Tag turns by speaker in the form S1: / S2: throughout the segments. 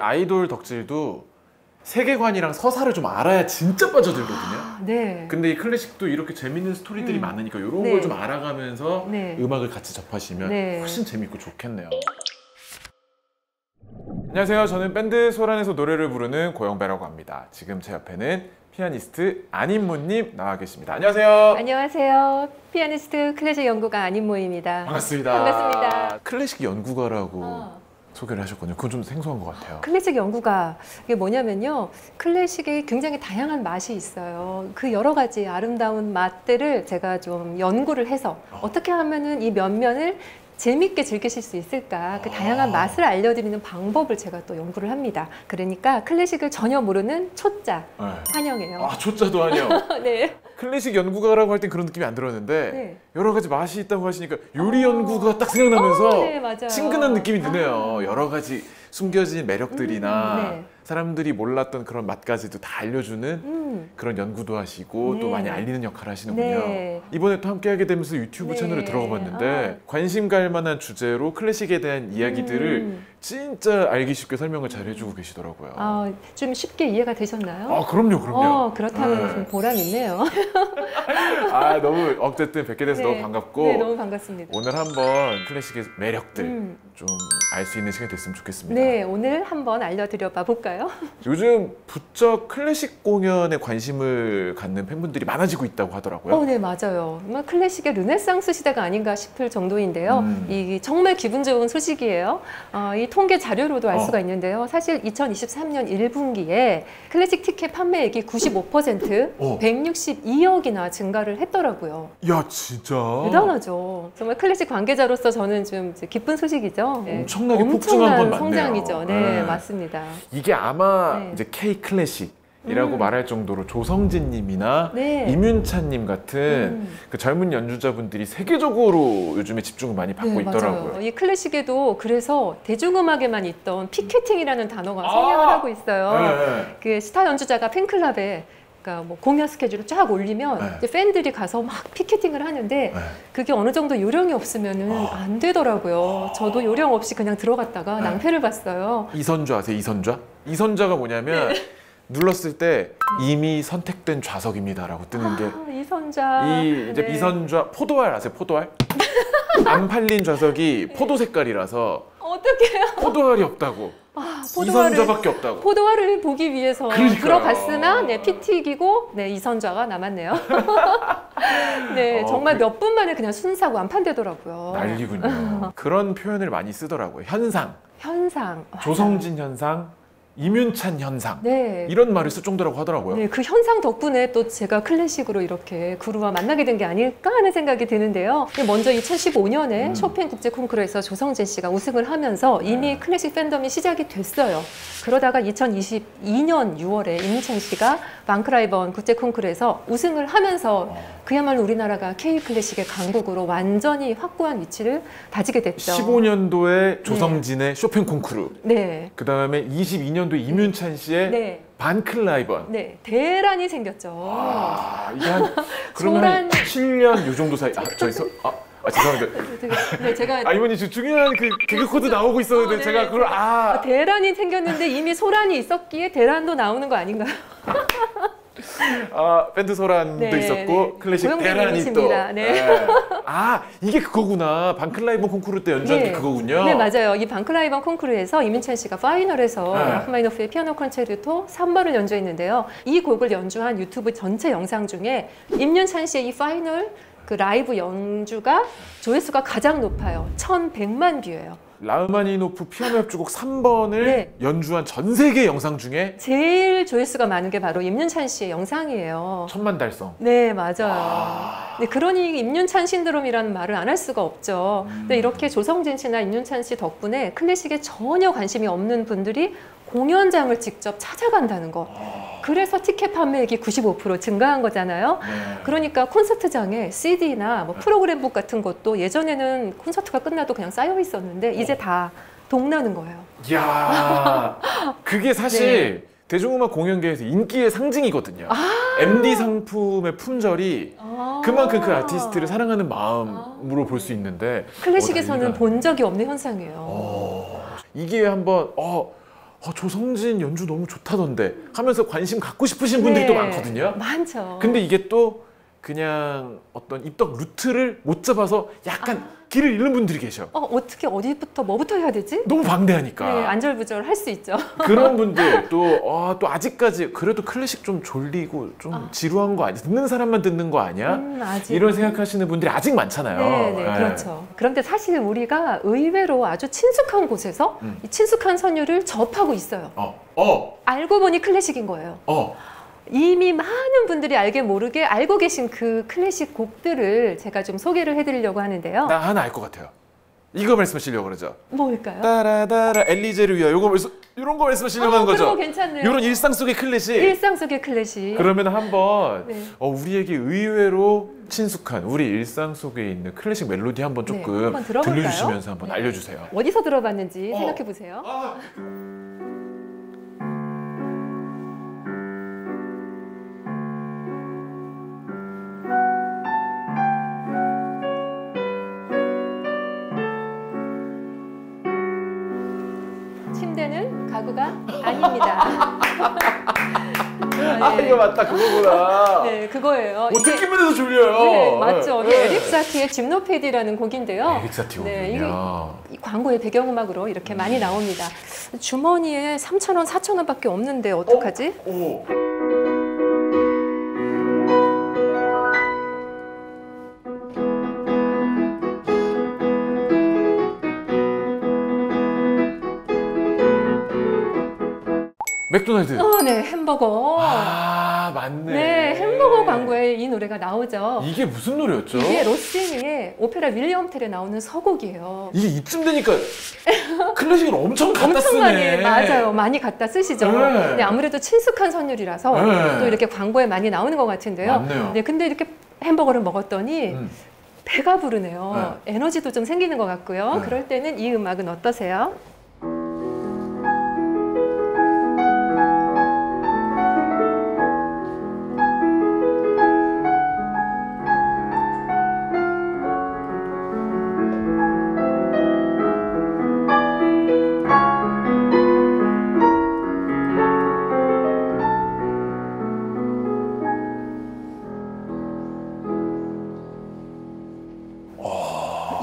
S1: 아이돌 덕질도 세계관이랑 서사를 좀 알아야 진짜 빠져들거든요.
S2: 네.
S1: 근데 이 클래식도 이렇게 재밌는 스토리들이 많으니까 이런 걸 좀 알아가면서 음악을 같이 접하시면 훨씬 재밌고 좋겠네요. 안녕하세요. 저는 밴드 소란에서 노래를 부르는 고영배라고 합니다. 지금 제 옆에는 피아니스트 안인모님 나와 계십니다. 안녕하세요.
S2: 안녕하세요. 피아니스트 클래식 연구가 안인모입니다.
S1: 반갑습니다.
S2: 반갑습니다.
S1: 클래식 연구가라고 소개를 하셨거든요. 그건 좀 생소한 것 같아요.
S2: 클래식 연구가 이게 뭐냐면요. 클래식에 굉장히 다양한 맛이 있어요. 그 여러 가지 아름다운 맛들을 제가 좀 연구를 해서 어떻게 하면은 이 면면을 재밌게 즐기실 수 있을까, 그 다양한 맛을 알려드리는 방법을 제가 또 연구를 합니다. 그러니까 클래식을 전혀 모르는 초짜 환영해요.
S1: 아, 초짜도 환영.
S2: 네.
S1: 클래식 연구가라고 할 땐 그런 느낌이 안 들었는데 여러 가지 맛이 있다고 하시니까 요리 연구가 딱 생각나면서 친근한 느낌이 드네요. 여러 가지 숨겨진 매력들이나 사람들이 몰랐던 그런 맛까지도 다 알려주는 그런 연구도 하시고 또 많이 알리는 역할을 하시는군요. 이번에 또 함께 하게 되면서 유튜브 채널에 들어가 봤는데 관심 갈 만한 주제로 클래식에 대한 이야기들을 진짜 알기 쉽게 설명을 잘 해주고 계시더라고요.
S2: 좀 쉽게 이해가 되셨나요?
S1: 그럼요.
S2: 그렇다면 좀 보람 있네요.
S1: 너무 어쨌든 뵙게 돼서 너무 반갑고
S2: 너무 반갑습니다.
S1: 오늘 한번 클래식의 매력들 좀 알 수 있는 시간이 됐으면 좋겠습니다.
S2: 네, 오늘 한번 알려드려 봐 볼까요?
S1: 요즘 부쩍 클래식 공연에 관심을 갖는 팬분들이 많아지고 있다고 하더라고요.
S2: 네, 맞아요. 클래식의 르네상스 시대가 아닌가 싶을 정도인데요. 이 정말 기분 좋은 소식이에요. 이 통계 자료로도 알 수가 있는데요. 사실 2023년 1분기에 클래식 티켓 판매액이 95%, 162억이나 증가를 했더라고요.
S1: 야, 진짜
S2: 대단하죠. 정말 클래식 관계자로서 저는 좀 기쁜 소식이죠.
S1: 엄청나게 폭증한 건 맞네요.
S2: 성장이죠. 네, 맞습니다.
S1: 이게 아마 이제 K 클래식이라고 말할 정도로 조성진 님이나 임윤찬 님 같은 그 젊은 연주자분들이 세계적으로 요즘에 집중을 많이 받고 있더라고요.
S2: 맞아요. 이 클래식에도 그래서 대중음악에만 있던 피케팅이라는 단어가 성행을 하고 있어요. 그 스타 연주자가 팬클럽에 그러니까 뭐 공연 스케줄을 쫙 올리면 이제 팬들이 가서 막 피켓팅을 하는데 그게 어느 정도 요령이 없으면은 안 되더라고요. 저도 요령 없이 그냥 들어갔다가 낭패를 봤어요.
S1: 이선좌 아세요? 이선좌? 이선좌가 뭐냐면 눌렀을 때 이미 선택된 좌석입니다라고 뜨는 게
S2: 이선좌.
S1: 이제 이선좌 포도알 아세요? 포도알? 안 팔린 좌석이 포도 색깔이라서
S2: 어떡해요?
S1: 포도알이 없다고. 이선좌밖에 없다고.
S2: 포도알을 보기 위해서 들어갔으나 피 튀기고 이선좌가 남았네요. 정말 몇 분 만에 그냥 순사고 안 판되더라고요.
S1: 난리군요. 그런 표현을 많이 쓰더라고요. 현상. 조성진 현상. 임윤찬 현상 이런 말을 쓸 정도라고 하더라고요.
S2: 그 현상 덕분에 또 제가 클래식으로 이렇게 그루와 만나게 된 게 아닐까 하는 생각이 드는데요. 먼저 2015년에 쇼팽 국제 콩쿠르에서 조성진 씨가 우승을 하면서 이미 클래식 팬덤이 시작이 됐어요. 그러다가 2022년 6월에 임윤찬 씨가 방크라이번 국제 콩쿠르에서 우승을 하면서 그야말로 우리나라가 K 클래식의 강국으로 완전히 확고한 위치를 다지게 됐죠.
S1: 15년도에 조성진의 쇼팽 콩쿠르. 그 다음에 22년도에 임윤찬 씨의 반클라이번.
S2: 대란이 생겼죠.
S1: 이게 그러면 7년 요 정도 사이. 죄송합니다.
S2: 제가
S1: 이번이 중요한 그 개그 코드 나오고 있었는데 제가 그걸
S2: 대란이 생겼는데 이미 소란이 있었기에 대란도 나오는 거 아닌가요?
S1: 밴드 소란도 있었고 클래식 대란이 또. 이게 그거구나. 반클라이번 콩쿠르 때 연주한 게 그거군요.
S2: 네, 맞아요. 이 반클라이번 콩쿠르에서 임윤찬 씨가 파이널에서 라흐마니노프의 피아노 콘체르토 3번을 연주했는데요. 이 곡을 연주한 유튜브 전체 영상 중에 임윤찬 씨의 이 파이널 그 라이브 연주가 조회수가 가장 높아요. 1100만 뷰예요.
S1: 라흐마니노프 피아노 협주곡 3번을 연주한 전 세계 영상 중에
S2: 제일 조회수가 많은 게 바로 임윤찬 씨의 영상이에요.
S1: 1000만 달성.
S2: 네, 맞아요. 그러니 임윤찬 신드롬이라는 말을 안 할 수가 없죠. 근데 이렇게 조성진 씨나 임윤찬 씨 덕분에 클래식에 전혀 관심이 없는 분들이 공연장을 직접 찾아간다는 거. 그래서 티켓 판매액이 95% 증가한 거잖아요. 그러니까 콘서트장에 CD나 뭐 프로그램북 같은 것도 예전에는 콘서트가 끝나도 그냥 쌓여 있었는데 이제 다 동나는 거예요.
S1: 이야, 그게 사실 대중음악 공연계에서 인기의 상징이거든요. MD 상품의 품절이 그만큼 그 아티스트를 사랑하는 마음으로 볼 수 있는데
S2: 클래식에서는 본 적이 없는 현상이에요.
S1: 이게 한번 조성진 연주 너무 좋다던데 하면서 관심 갖고 싶으신 분들이 또 많거든요.
S2: 많죠.
S1: 근데 이게 또 그냥 어떤 입덕 루트를 못 잡아서 약간 길을 잃는 분들이 계셔.
S2: 어떻게 어디부터 뭐부터 해야 되지?
S1: 너무 방대하니까.
S2: 네, 안절부절 할 수 있죠.
S1: 그런 분들 또 아직까지 그래도 클래식 좀 졸리고 좀 지루한 거 아니야? 듣는 사람만 듣는 거 아니야? 이런 생각하시는 분들이 아직 많잖아요.
S2: 네, 그렇죠. 그런데 사실 우리가 의외로 아주 친숙한 곳에서 이 친숙한 선율을 접하고 있어요. 알고 보니 클래식인 거예요. 이미 많은 분들이 알게 모르게 알고 계신 그 클래식 곡들을 제가 좀 소개를 해드리려고 하는데요.
S1: 나 하나 알 것 같아요. 이거 말씀하시려고 그러죠?
S2: 뭘까요?
S1: 따라따라 엘리제를 위하여 이런 거 말씀하시려고 하는 거죠?
S2: 그런 거 괜찮네요.
S1: 이런 일상 속의 클래식.
S2: 일상 속의 클래식.
S1: 그러면 한번 우리에게 의외로 친숙한 우리 일상 속에 있는 클래식 멜로디 한번 조금
S2: 한번
S1: 들려주시면서 한번 알려주세요.
S2: 어디서 들어봤는지 생각해 보세요. 침대는 가구가 아닙니다.
S1: 이거 맞다, 그거구나.
S2: 네, 그거예요.
S1: 듣기만 해도 졸려요.
S2: 네, 맞죠. 에릭 사티의 짐노페디라는 곡인데요.
S1: 에릭 사티 곡이요.
S2: 이 광고의 배경음악으로 이렇게 많이 나옵니다. 주머니에 3,000원, 4,000원밖에 없는데 어떡하지?
S1: 맥도날드.
S2: 네, 햄버거.
S1: 맞네.
S2: 네, 햄버거 광고에 이 노래가 나오죠.
S1: 이게 무슨 노래였죠?
S2: 이게 로시니의 오페라 윌리엄 텔에 나오는 서곡이에요.
S1: 이게 이쯤 되니까 클래식을 엄청 갖다
S2: 엄청
S1: 쓰네.
S2: 맞아요. 많이 갖다 쓰시죠. 근데 아무래도 친숙한 선율이라서 또 이렇게 광고에 많이 나오는 것 같은데요.
S1: 맞네요.
S2: 네, 근데 이렇게 햄버거를 먹었더니 배가 부르네요. 에너지도 좀 생기는 것 같고요. 그럴 때는 이 음악은 어떠세요?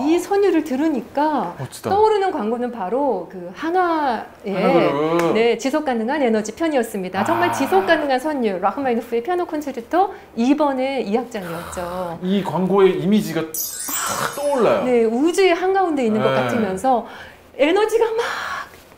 S2: 이 선율을 들으니까
S1: 멋지다.
S2: 떠오르는 광고는 바로 그 한화의 지속 가능한 에너지 편이었습니다. 정말 지속 가능한 선율, 라흐마니노프의 피아노 콘체르토 2번의 2악장이었죠.
S1: 이 광고의 이미지가 딱 떠올라요.
S2: 네, 우주의 한가운데 있는 것 같으면서 에너지가 막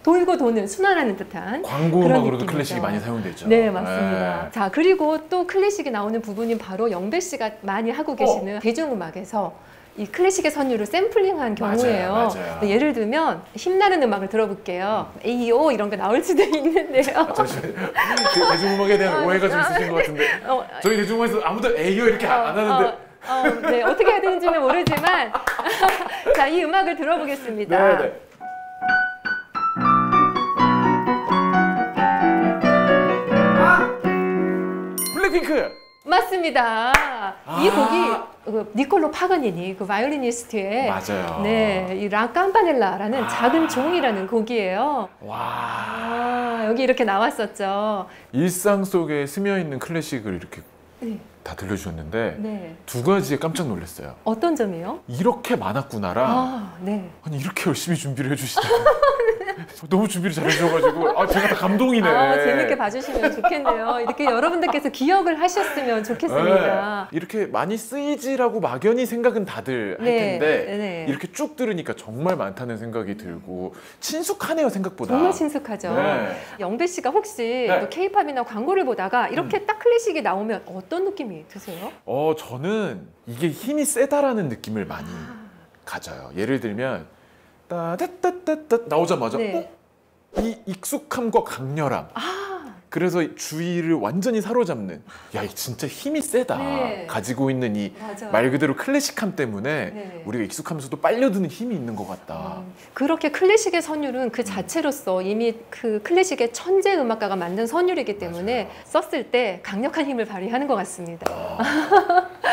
S2: 돌고 도는 순환하는 듯한
S1: 광고 음악으로도 클래식이 많이 사용되죠.
S2: 네, 맞습니다. 자, 그리고 또 클래식이 나오는 부분이 바로 영배 씨가 많이 하고 계시는 대중음악에서 이 클래식의 선율을 샘플링한 경우예요.
S1: 맞아요.
S2: 예를 들면 힘나는 음악을 들어볼게요. 에이오 이런 거 나올 수도 있는데요.
S1: 대중음악에 대한 오해가 좀 있으신 것 같은데 저희 대중음악에서 아무도 에이오 이렇게 안 하는데
S2: 네, 어떻게 해야 되는지는 모르지만 자, 이 음악을 들어보겠습니다.
S1: 네. 블랙핑크!
S2: 맞습니다. 이 곡이 니콜로 파가니니 그 바이올리니스트의
S1: 맞아요.
S2: 네, 이 라 캄파넬라라는 작은 종이라는 곡이에요. 여기 이렇게 나왔었죠.
S1: 일상 속에 스며 있는 클래식을 이렇게 다 들려주셨는데 두 가지에 깜짝 놀랐어요.
S2: 어떤 점이요?
S1: 이렇게 많았구나랑 아니 이렇게 열심히 준비를 해주시다. 너무 준비를 잘해주셔가지고 제가 다 감동이네.
S2: 재밌게 봐주시면 좋겠네요. 이렇게 여러분들께서 기억을 하셨으면 좋겠습니다.
S1: 이렇게 많이 쓰이지라고 막연히 생각은 다들 할 텐데 이렇게 쭉 들으니까 정말 많다는 생각이 들고 친숙하네요, 생각보다.
S2: 정말 친숙하죠. 영배 씨가 혹시 또 K-팝이나 광고를 보다가 이렇게 딱 클래식이 나오면 어떤 느낌이 드세요?
S1: 저는 이게 힘이 세다라는 느낌을 많이 가져요. 예를 들면 따따따따 나오자마자 이 익숙함과 강렬함. 그래서 주의를 완전히 사로잡는 야, 진짜 힘이 세다. 가지고 있는 이 말 그대로 클래식함 때문에 우리가 익숙하면서도 빨려드는 힘이 있는 것 같다.
S2: 그렇게 클래식의 선율은 그 자체로서 이미 그 클래식의 천재 음악가가 만든 선율이기 때문에 썼을 때 강력한 힘을 발휘하는 것 같습니다.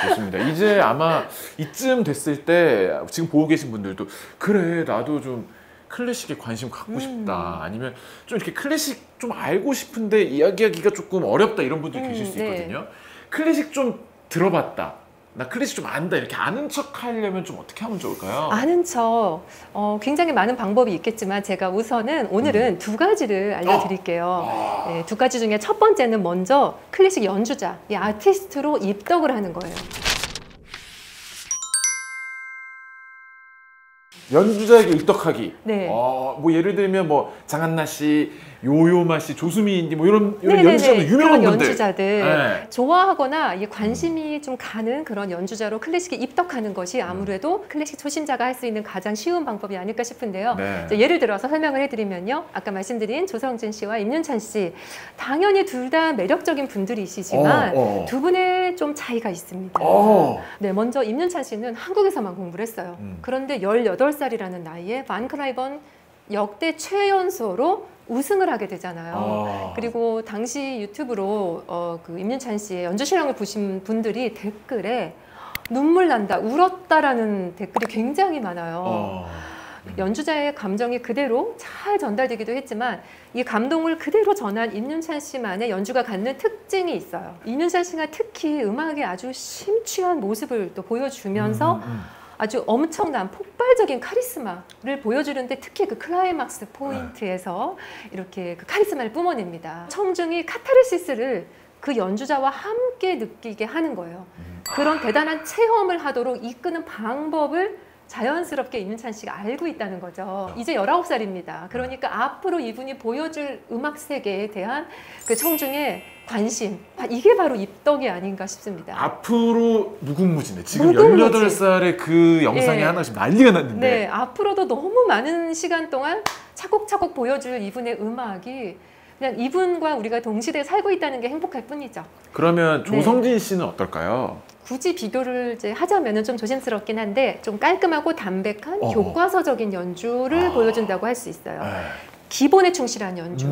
S1: 좋습니다. 이제 아마 이쯤 됐을 때 지금 보고 계신 분들도 그래, 나도 좀 클래식에 관심 갖고 싶다, 아니면 좀 이렇게 클래식 좀 알고 싶은데 이야기하기가 조금 어렵다 이런 분들이 계실 수 있거든요. 클래식 좀 들어봤다, 나 클래식 좀 안다, 이렇게 아는 척 하려면 좀 어떻게 하면 좋을까요?
S2: 아는 척 굉장히 많은 방법이 있겠지만 제가 우선은 오늘은 두 가지를 알려드릴게요. 네, 두 가지 중에 첫 번째는 먼저 클래식 연주자, 이 아티스트로 입덕을 하는 거예요.
S1: 연주자에게 입덕하기.
S2: 네.
S1: 뭐 예를 들면 뭐 장한나 씨, 요요마 씨, 조수미 인디 뭐 이런 연주자들, 유명한
S2: 그런
S1: 분들.
S2: 연주자들
S1: 네.
S2: 좋아하거나 이 관심이 좀 가는 그런 연주자로 클래식에 입덕하는 것이 아무래도 클래식 초심자가 할 수 있는 가장 쉬운 방법이 아닐까 싶은데요.
S1: 네.
S2: 예를 들어서 설명을 해드리면요. 아까 말씀드린 조성진 씨와 임윤찬 씨, 당연히 둘 다 매력적인 분들이시지만 두 분의 좀 차이가 있습니다. 네, 먼저 임윤찬 씨는 한국에서만 공부를 했어요. 그런데 18살이라는 나이에 반 클라이번 역대 최연소로 우승을 하게 되잖아요. 그리고 당시 유튜브로 그 임윤찬 씨의 연주 실력을 보신 분들이 댓글에 눈물 난다, 울었다라는 댓글이 굉장히 많아요. 연주자의 감정이 그대로 잘 전달되기도 했지만 이 감동을 그대로 전한 임윤찬 씨만의 연주가 갖는 특징이 있어요. 임윤찬 씨가 특히 음악에 아주 심취한 모습을 또 보여주면서 아주 엄청난 폭발적인 카리스마를 보여주는데 특히 그 클라이막스 포인트에서 이렇게 그 카리스마를 뿜어냅니다. 청중이 카타르시스를 그 연주자와 함께 느끼게 하는 거예요. 그런 대단한 체험을 하도록 이끄는 방법을 자연스럽게 임윤찬 씨가 알고 있다는 거죠. 이제 19살입니다. 그러니까 앞으로 이분이 보여줄 음악 세계에 대한 그 청중의 관심, 이게 바로 입덕이 아닌가 싶습니다.
S1: 앞으로 무궁무진해. 지금 18살의 그 영상이 하나씩 난리가 났는데.
S2: 네, 앞으로도 너무 많은 시간 동안 차곡차곡 보여줄 이분의 음악이 그냥 이분과 우리가 동시대에 살고 있다는 게 행복할 뿐이죠.
S1: 그러면 조성진 씨는 어떨까요?
S2: 굳이 비교를 이제 하자면은 좀 조심스럽긴 한데 좀 깔끔하고 담백한 교과서적인 연주를 보여준다고 할 수 있어요. 기본에 충실한 연주.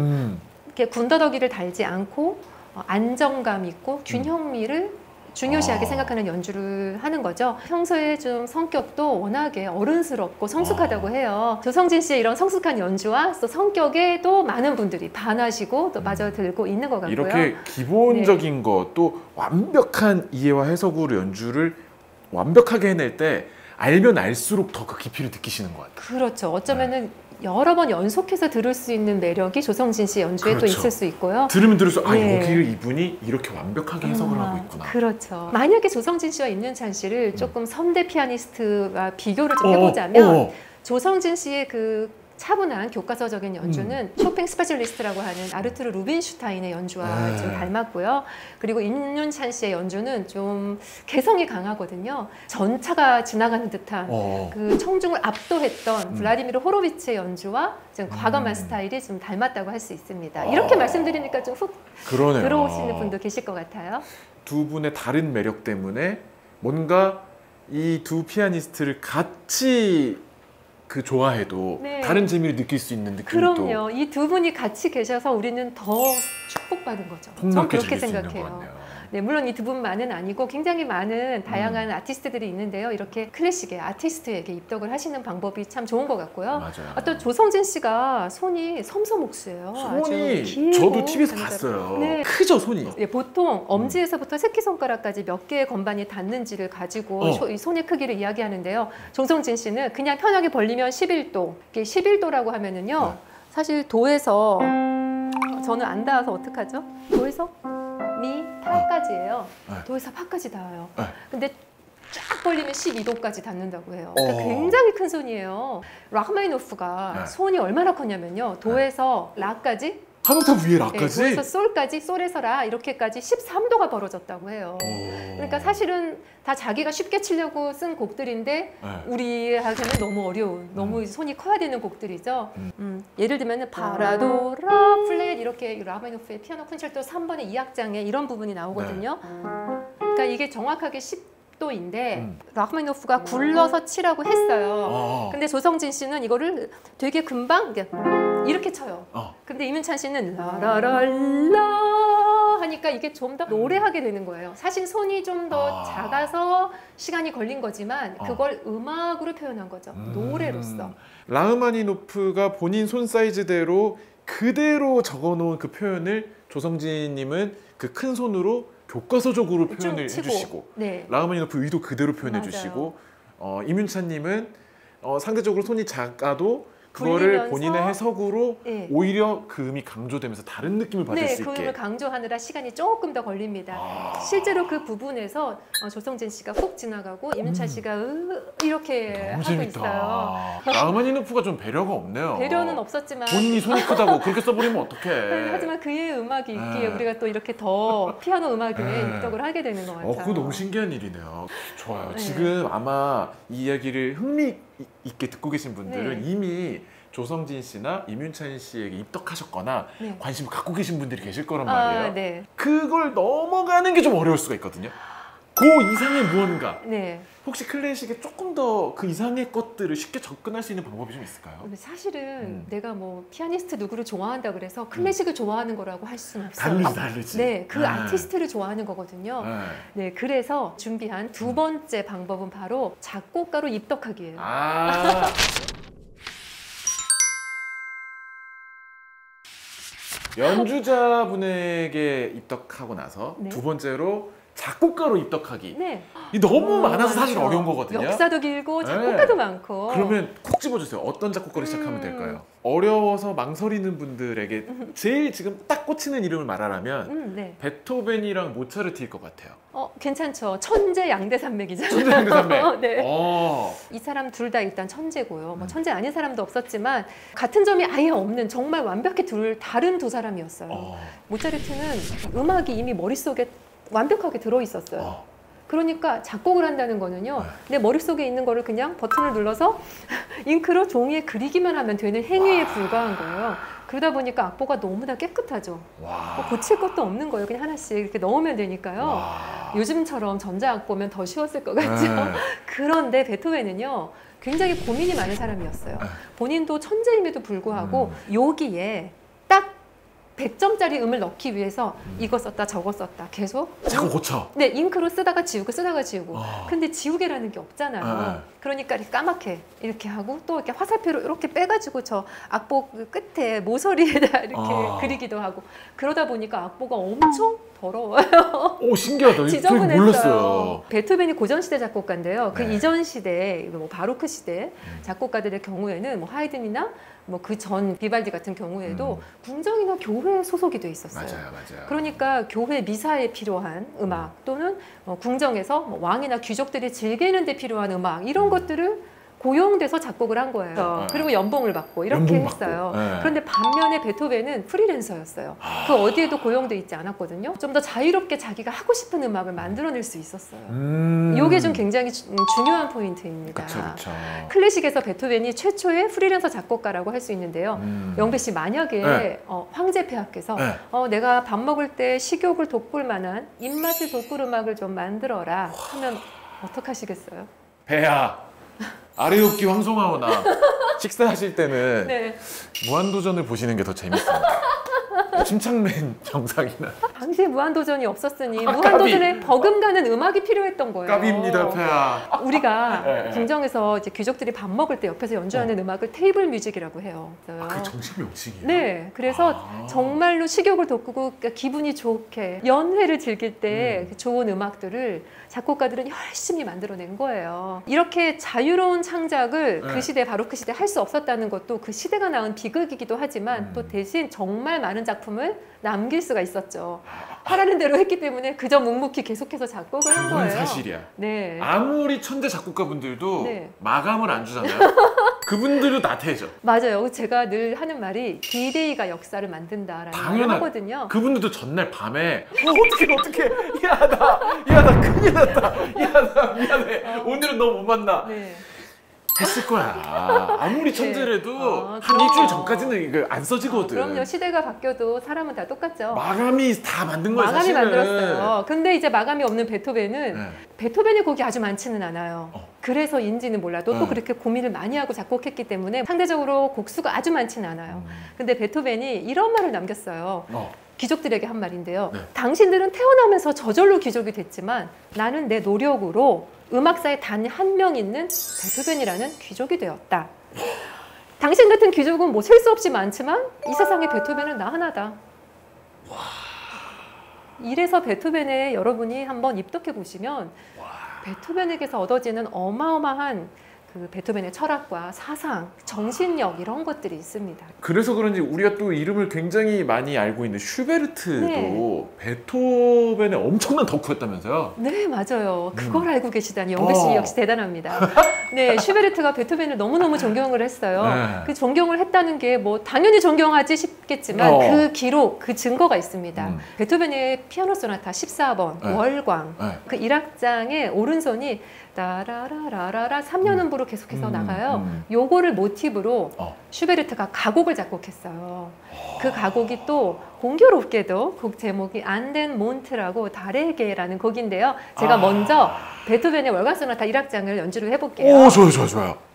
S2: 이렇게 군더더기를 달지 않고 안정감 있고 균형미를 중요시하게 생각하는 연주를 하는 거죠. 평소에 좀 성격도 워낙에 어른스럽고 성숙하다고 해요. 조성진 씨의 이런 성숙한 연주와 또 성격에도 많은 분들이 반하시고 또 빠져들고 있는 것 같고요.
S1: 이렇게 기본적인 거, 또 완벽한 이해와 해석으로 연주를 완벽하게 해낼 때 알면 알수록 더 그 깊이를 느끼시는 것 같아요.
S2: 그렇죠. 어쩌면은 여러 번 연속해서 들을 수 있는 매력이 조성진 씨 연주에 또 있을 수 있고요.
S1: 들으면 들을수록 여기를 이분이 이렇게 완벽하게 해석을 하고 있구나.
S2: 그렇죠. 만약에 조성진 씨와 임윤찬 씨를 조금 선대 피아니스트와 비교를 좀 해보자면 조성진 씨의 그 차분한 교과서적인 연주는 쇼팽 스페셜리스트라고 하는 아르투르 루빈슈타인의 연주와 좀 닮았고요. 그리고 임윤찬 씨의 연주는 좀 개성이 강하거든요. 전차가 지나가는 듯한 그 청중을 압도했던 블라디미르 호로비츠의 연주와 좀 과감한 스타일이 좀 닮았다고 할 수 있습니다. 이렇게 말씀드리니까 좀 훅 들어오시는 분도 계실 것 같아요.
S1: 두 분의 다른 매력 때문에 뭔가 이 두 피아니스트를 같이 좋아해도 다른 재미를 느낄 수 있는 느낌이
S2: 그럼요. 이 두 분이 같이 계셔서 우리는 더 축복받은 거죠. 저는 그렇게 생각해요. 네, 물론 이 두 분만은 아니고 굉장히 많은 다양한 아티스트들이 있는데요. 이렇게 클래식의 아티스트에게 입덕을 하시는 방법이 참 좋은 것 같고요.
S1: 맞아요.
S2: 또 조성진 씨가 손이 섬섬옥수예요.
S1: 손이 저도 TV에서 봤어요. 네. 크죠, 손이.
S2: 네, 보통 엄지에서부터 새끼손가락까지 몇 개의 건반이 닿는지를 가지고 이 손의 크기를 이야기하는데요. 조성진 씨는 그냥 편하게 벌리면 11도. 이게 11도라고 하면은요. 사실 도에서 저는 안 닿아서 어떡하죠? 도에서 미, 파까지예요. 도에서 파까지 닿아요. 근데 쫙 벌리면 12도까지 닿는다고 해요. 그러니까 굉장히 큰 손이에요. 라흐마니노프가 손이 얼마나 컸냐면요. 도에서 라까지,
S1: 한 옥타브 위에 라까지?
S2: 도에서 솔까지, 솔에서 라 이렇게까지 13도가 벌어졌다고 해요. 그러니까 사실은 다 자기가 쉽게 치려고 쓴 곡들인데 우리한테는 너무 어려운, 너무 손이 커야 되는 곡들이죠. 예를 들면 파라도, 라, 플랫 이렇게 라흐마니노프의 피아노 콘체르토 3번의 2악장에 이런 부분이 나오거든요. 그러니까 이게 정확하게 10도인데 라흐마니노프가 굴러서 치라고 했어요. 근데 조성진 씨는 이거를 되게 금방 이렇게 쳐요. 근데 임윤찬 씨는 라라랄라 하니까 이게 좀 더 노래하게 되는 거예요. 사실 손이 좀 더 작아서 시간이 걸린 거지만 그걸 음악으로 표현한 거죠. 노래로서.
S1: 라흐마니노프가 본인 손 사이즈대로 그대로 적어놓은 그 표현을 조성진님은 그 큰 손으로 교과서적으로 표현을 해주시고 네. 라흐마니노프 의도 그대로 표현해 주시고 임윤찬님은 상대적으로 손이 작아도 그거를 본인의 해석으로 네. 오히려 그 음이 강조되면서 다른 느낌을 받을
S2: 네,
S1: 수 있게.
S2: 그 음을 강조하느라 시간이 조금 더 걸립니다. 실제로 그 부분에서 조성진 씨가 훅 지나가고 임윤찬 씨가 이렇게 하고 재밌다. 있어요.
S1: 라흐마니노프가 좀 배려가 없네요.
S2: 배려는 없었지만
S1: 본인이 손이 크다고 그렇게 써버리면 어떡해.
S2: 하지만 그의 음악이 있기에 우리가 또 이렇게 더 피아노 음악에 입덕을 하게 되는 것 같아요.
S1: 그거 너무 신기한 일이네요. 좋아요. 네. 지금 아마 이 이야기를 흥미 있게 듣고 계신 분들은 네. 이미 조성진 씨나 임윤찬 씨에게 입덕하셨거나 네. 관심을 갖고 계신 분들이 계실 거란 말이에요. 네. 그걸 넘어가는 게 좀 어려울 수가 있거든요. 그 이상의 무언가. 네. 혹시 클래식에 조금 더 그 이상의 것들을 쉽게 접근할 수 있는 방법이 좀 있을까요?
S2: 근데 사실은 내가 뭐 피아니스트 누구를 좋아한다 그래서 클래식을 좋아하는 거라고 할 수는 없어요.
S1: 다르지.
S2: 네, 그 아티스트를 좋아하는 거거든요. 네, 그래서 준비한 두 번째 방법은 바로 작곡가로 입덕하기예요.
S1: 연주자분에게 입덕하고 나서 네. 두 번째로 작곡가로 입덕하기. 네. 이 너무 많아서 사실 어려운 거거든요.
S2: 역사도 길고 작곡가도 네. 많고.
S1: 그러면 콕 집어주세요. 어떤 작곡가로 시작하면 될까요? 어려워서 망설이는 분들에게 제일 지금 딱 꽂히는 이름을 말하라면 네. 베토벤이랑 모차르트일 것 같아요.
S2: 괜찮죠. 천재 양대산맥이잖아요.
S1: 천재 양대산맥.
S2: 네. 이 사람 둘 다 일단 천재고요. 뭐 천재 아닌 사람도 없었지만 같은 점이 아예 없는 정말 완벽히 다른 두 사람이었어요. 모차르트는 음악이 이미 머릿속에 완벽하게 들어있었어요. 그러니까 작곡을 한다는 거는요. 내 머릿속에 있는 거를 그냥 버튼을 눌러서 잉크로 종이에 그리기만 하면 되는 행위에 불과한 거예요. 그러다 보니까 악보가 너무나 깨끗하죠. 뭐 고칠 것도 없는 거예요. 그냥 하나씩 이렇게 넣으면 되니까요. 요즘처럼 전자악보면 더 쉬웠을 것 같죠. 그런데 베토벤은요. 굉장히 고민이 많은 사람이었어요. 본인도 천재임에도 불구하고 여기에 딱 100점짜리 음을 넣기 위해서 이거 썼다 저거 썼다 계속
S1: 자꾸 고쳐.
S2: 네, 잉크로 쓰다가 지우고 쓰다가 지우고 근데 지우개라는 게 없잖아요. 그러니까 이렇게 까맣게 이렇게 하고 또 이렇게 화살표로 이렇게 빼가지고 저 악보 끝에 모서리에다 이렇게 그리기도 하고 그러다 보니까 악보가 엄청 더러워요.
S1: 오, 신기하다.
S2: 지저분했어요.
S1: 몰랐어요.
S2: 베토벤이 고전시대 작곡가인데요. 그
S1: 네.
S2: 이전 시대, 뭐 바로크 시대 작곡가들의 경우에는 뭐 하이든이나 뭐 그 전 비발디 같은 경우에도 궁정이나 교회에 소속이 돼 있었어요.
S1: 맞아요.
S2: 그러니까 교회 미사에 필요한 음악 또는 궁정에서 뭐 왕이나 귀족들이 즐기는 데 필요한 음악 이런 것들을 고용돼서 작곡을 한 거예요. 그리고 연봉을 받고 이렇게 했어요. 그런데 반면에 베토벤은 프리랜서였어요. 그 어디에도 고용돼 있지 않았거든요. 좀 더 자유롭게 자기가 하고 싶은 음악을 만들어낼 수 있었어요. 이게 좀 굉장히 중요한 포인트입니다.
S1: 그쵸.
S2: 클래식에서 베토벤이 최초의 프리랜서 작곡가라고 할 수 있는데요. 영배 씨 만약에 황제 폐하께서 내가 밥 먹을 때 식욕을 돋굴 만한 입맛을 돋굴 음악을 좀 만들어라 하면 어떡하시겠어요?
S1: 배야. 아레오키 황송하오나 식사하실 때는 네. 무한도전을 보시는 게 더 재밌습니다. 침착맨 정상이나
S2: 당시에 무한도전이 없었으니 무한도전에 버금가는 음악이 필요했던 거예요.
S1: 까비입니다, 폐하.
S2: 우리가 궁정에서 이제 귀족들이 밥 먹을 때 옆에서 연주하는 음악을 테이블 뮤직이라고 해요.
S1: 그 정식 명칭이에요?
S2: 네, 그래서 정말로 식욕을 돋구고 기분이 좋게 연회를 즐길 때 좋은 음악들을 작곡가들은 열심히 만들어낸 거예요. 이렇게 자유로운 창작을 그 시대 바로크 시대 할 수 없었다는 것도 그 시대가 낳은 비극이기도 하지만 또 대신 정말 많은 작품을 남길 수가 있었죠. 하라는 대로 했기 때문에 그저 묵묵히 계속해서 작곡을 한 거예요.
S1: 그건 사실이야.
S2: 네.
S1: 아무리 천재 작곡가분들도 마감을 안 주잖아요. 그분들도 나태해져.
S2: 맞아요. 제가 늘 하는 말이 디데이가 역사를 만든다라는 말을 하거든요.
S1: 그분들도 전날 밤에 어떻게 야 나 큰일 났다. 야 나 미안해. 오늘은 너 못 만나. 네. 했을 거야. 아무리 천재라도 한 일주일 전까지는 이거 안 써지거든.
S2: 그럼요. 시대가 바뀌어도 사람은 다 똑같죠.
S1: 마감이 다 만든 거야.
S2: 마감이
S1: 사실은.
S2: 만들었어요. 근데 이제 마감이 없는 베토벤은 베토벤의 곡이 아주 많지는 않아요. 그래서인지는 몰라도 또 그렇게 고민을 많이 하고 작곡했기 때문에 상대적으로 곡수가 아주 많지는 않아요. 근데 베토벤이 이런 말을 남겼어요. 귀족들에게 한 말인데요.
S1: 네.
S2: 당신들은 태어나면서 저절로 귀족이 됐지만 나는 내 노력으로 음악사에 단 한 명 있는 베토벤이라는 귀족이 되었다. 당신 같은 귀족은 뭐 셀 수 없이 많지만 이 세상에 베토벤은 나 하나다. 이래서 베토벤에 여러분이 한번 입덕해 보시면 베토벤에게서 얻어지는 어마어마한 그 베토벤의 철학과 사상, 정신력 이런 것들이 있습니다.
S1: 그래서 그런지 우리가 또 이름을 굉장히 많이 알고 있는 슈베르트도 네. 베토벤의 엄청난 덕후였다면서요?
S2: 네, 맞아요. 그걸 알고 계시다니 영배 씨 역시 대단합니다. 네, 슈베르트가 베토벤을 너무너무 존경을 했어요. 네. 그 존경을 했다는 게 뭐 당연히 존경하지 싶겠지만 그 기록, 그 증거가 있습니다. 베토벤의 피아노 소나타 14번 네. 월광
S1: 네.
S2: 그 1악장의 오른손이 따라라라라라 3년음부로 계속해서 나가요. 요거를 모티브로 슈베르트가 가곡을 작곡했어요. 그 가곡이 또 공교롭게도 곡 제목이 안덴 몬트라고 달에게라는 곡인데요. 제가 먼저 베토벤의 월광 소나타 1악장을 연주를 해볼게요.
S1: 오, 좋아요, 좋아요, 좋아요.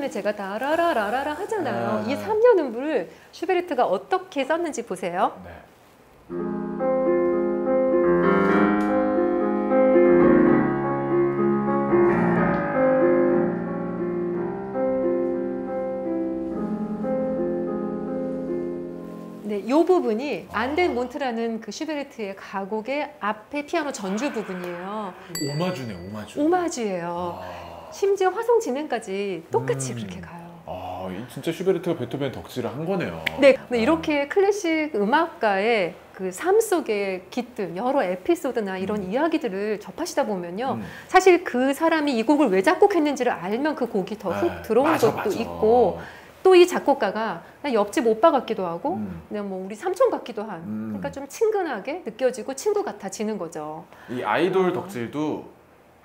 S2: 제가 다라라라라 하잖아요. 이 3년 음부를 슈베르트가 어떻게 썼는지 보세요. 네. 네, 이 부분이 안덴 몬트라는 그 슈베르트의 가곡의 앞에 피아노 전주 부분이에요.
S1: 오마주네, 오마주.
S2: 오마주예요. 심지어 화성 진행까지 똑같이 그렇게 가요.
S1: 진짜 슈베르트가 베토벤 덕질을 한 거네요.
S2: 네, 이렇게 클래식 음악가의 그 삶 속의 깃든 여러 에피소드나 이런 이야기들을 접하시다 보면요. 사실 그 사람이 이 곡을 왜 작곡했는지를 알면 그 곡이 더 훅 들어오는 것도 있고 또 이 작곡가가 옆집 오빠 같기도 하고 그냥 뭐 우리 삼촌 같기도 한 그러니까 좀 친근하게 느껴지고 친구 같아지는 거죠.
S1: 이 아이돌 덕질도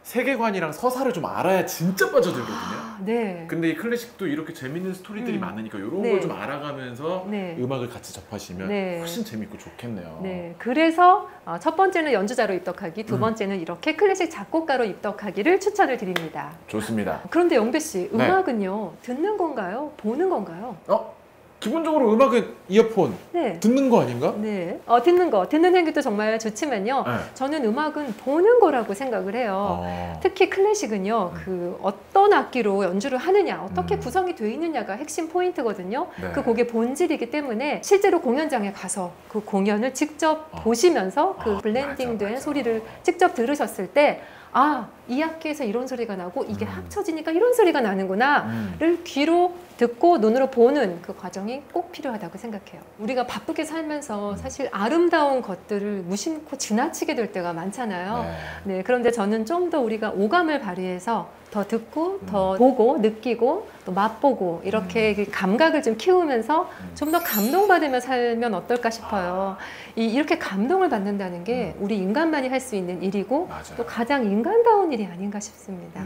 S1: 세계관이랑 서사를 좀 알아야 진짜 빠져들거든요.
S2: 네.
S1: 근데 이 클래식도 이렇게 재밌는 스토리들이 많으니까 이런 걸 좀 알아가면서 음악을 같이 접하시면 훨씬 재밌고 좋겠네요.
S2: 네. 그래서 첫 번째는 연주자로 입덕하기, 두 번째는 이렇게 클래식 작곡가로 입덕하기를 추천을 드립니다.
S1: 좋습니다.
S2: 그런데 영배 씨, 음악은요, 듣는 건가요? 보는 건가요?
S1: 기본적으로 음악은 이어폰, 듣는 거 아닌가?
S2: 네, 듣는 행위도 정말 좋지만요. 저는 음악은 보는 거라고 생각을 해요. 특히 클래식은요, 그 어떤 악기로 연주를 하느냐, 어떻게 구성이 되어 있느냐가 핵심 포인트거든요. 그 곡의 본질이기 때문에 실제로 공연장에 가서 그 공연을 직접 보시면서 그 블렌딩된 소리를 직접 들으셨을 때 이 악기에서 이런 소리가 나고 이게 합쳐지니까 이런 소리가 나는구나를 귀로 듣고 눈으로 보는 그 과정이 꼭 필요하다고 생각해요. 우리가 바쁘게 살면서 사실 아름다운 것들을 무심코 지나치게 될 때가 많잖아요. 네, 그런데 저는 좀 더 우리가 오감을 발휘해서 더 듣고 더 보고 느끼고 또 맛보고 이렇게 감각을 좀 키우면서 좀 더 감동받으며 살면 어떨까 싶어요. 이렇게 감동을 받는다는 게 우리 인간만이 할 수 있는 일이고 또 가장 인간다운 일이 아닌가 싶습니다.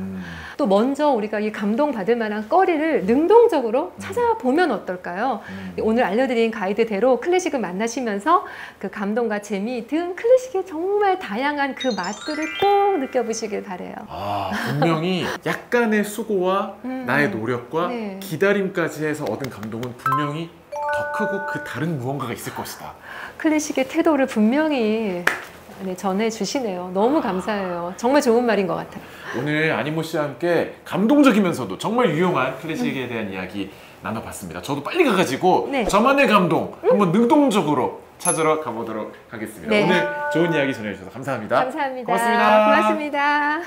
S2: 또 먼저 우리가 이 감동받을 만한 거리를 능동적으로 찾아보면 어떨까요? 오늘 알려드린 가이드대로 클래식을 만나시면서 그 감동과 재미 등 클래식의 정말 다양한 그 맛들을 꼭 느껴보시길 바래요.
S1: 분명히 약간의 수고와 나의 노력과 기다림까지 해서 얻은 감동은 분명히 더 크고 그 다른 무언가가 있을 것이다.
S2: 클래식의 태도를 분명히 전해주시네요. 너무 감사해요. 정말 좋은 말인 것 같아요.
S1: 오늘 아니모 씨와 함께 감동적이면서도 정말 유용한 클래식에 대한 이야기 나눠봤습니다. 저도 빨리 가가지고 저만의 감동 한번 능동적으로 찾으러 가보도록 하겠습니다. 오늘 좋은 이야기 전해주셔서 감사합니다.
S2: 감사합니다.
S1: 고맙습니다.
S2: 고맙습니다.